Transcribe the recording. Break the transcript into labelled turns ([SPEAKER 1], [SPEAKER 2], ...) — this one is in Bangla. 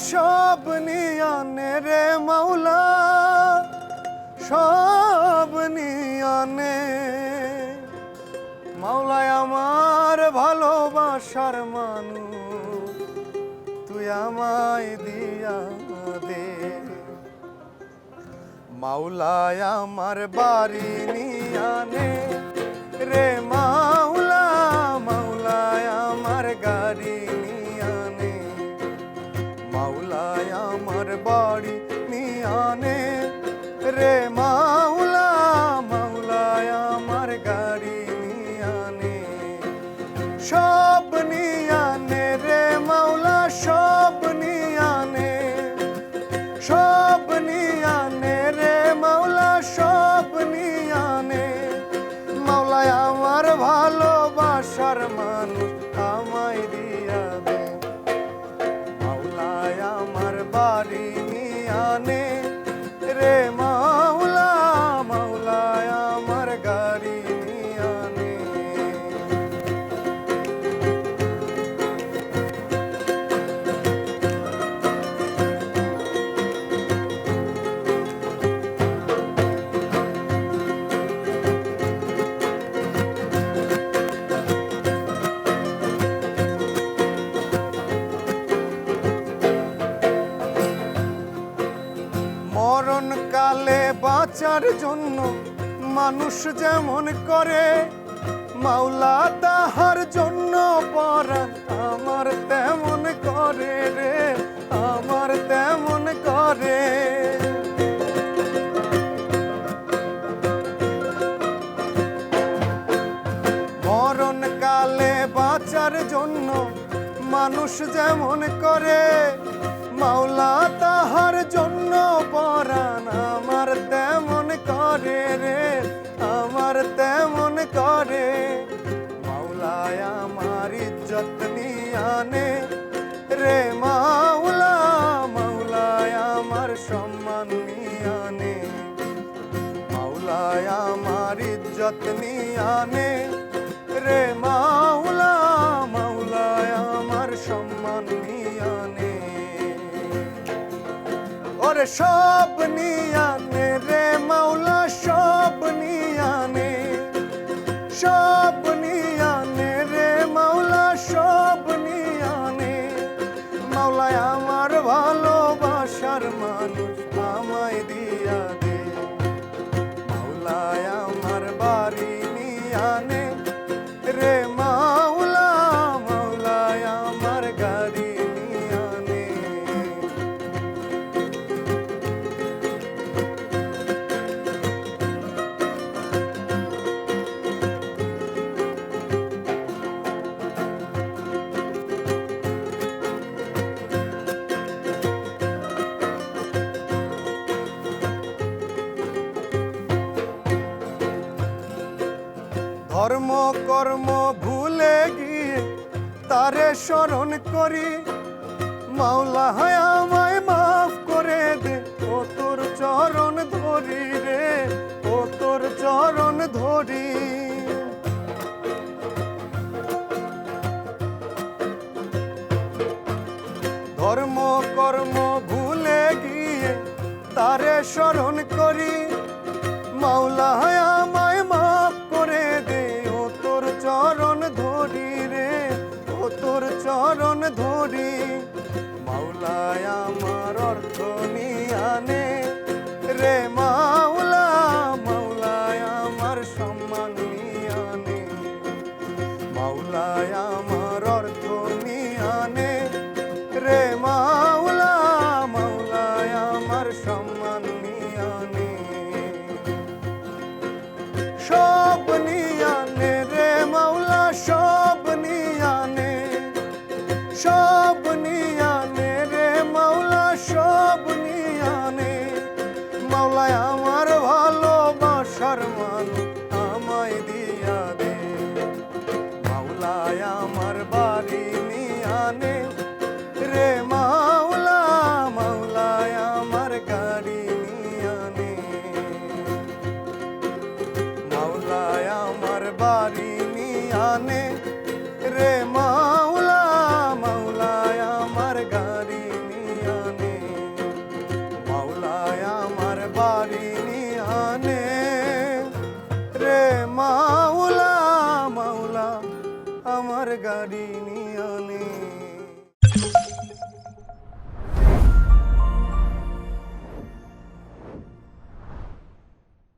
[SPEAKER 1] সব নিয়ানে রে মাওলা, সব নিয়ানে। মাওলায় আমার ভালোবাসার মানুষ, তুই আমায় দিয়া দে। মাওলায় আমার বাড়ি নিয়ানে রে মাওলা, মাওলায় আমার গাড়ি নিয়ানে, মাওলায় আমার বাড়ি নিয়ানে রে মাওলা, মাওলায় আমার গাড়ি নিয়ানে। সব নিয়ানে রে মাওলা, সব নিয়ানে, সব নিয়ানে রে মাওলা, সব নিয়ানে। মাওলায় আমার ভালোবাসার মানুষ, আমায় দিয়া দে। মাওলায় আমার বাড়ি নিয়ানে রে মাওলা, মাওলায় আমার গাড়ি নিয়ানে। মরণকালে বাঁচার জন্য মানুষ যেমন করে, মাওলা তাহার জন্য পরাণ আমার তেমন করে রে, আমার তেমন করে। মরণকালে বাঁচার জন্য মানুষ যেমন করে, মাওলা তাহার জন্য পরাণ আমার তেমন করে রে, আমার তেমন করে। মাওলায় আমার ইজ্জত নিয়ানে রে মাওলা, মাওলায় আমার সম্মান নিয়ানে, মাওলায় আমার ইজ্জত নিয়ানে রে মাওলা, মাওলায় আমার সম্মান নিয়ানে। ওরে সব নিয়ানে রে মাওলা, সব নিয়ানে, সব নিয়ানে রে মাওলা, সব নিয়ানে। মাওলায় আমার ভালোবাসার মানুষ, আমায় দিয়া দে। মাওলায় আমার বাড়ি নিয়ানে রে মাওলা, মাওলায় আমার গাড়ি নিয়ানে। ধর্ম কর্ম ভুলে গিয়ে তারে স্মরণ করি, মাওলা হয় আমায় মাফ করে দে। ও তোর চরণ ধরি রে, ও তোর চরণ ধরি। ধর্ম কর্ম ভুলে গিয়ে তারে স্মরণ করি, মাওলা হয় আমায় মাফ করে দে। ও তোর চরণ ধরি রে, ও তোর চরণ ধরি। মাওলায় আমার অর্থ নিয়ানে রে মাওলা, মাওলায় আমার সম্মান নিয়ানে, মাওলায় আমার অর্থ নিয়ানে রে মাওলা, মাওলায় আমার সম্মান নিয়ানে। সব নিয়ানে রে মাওলা, সব নিয়ানে, সব নিয়ানে রে মাওলা, সব নিয়ানে। মাওলায় নিয়ানে রে মাওলা মাওলা আমার গাড়ি নিয়ানে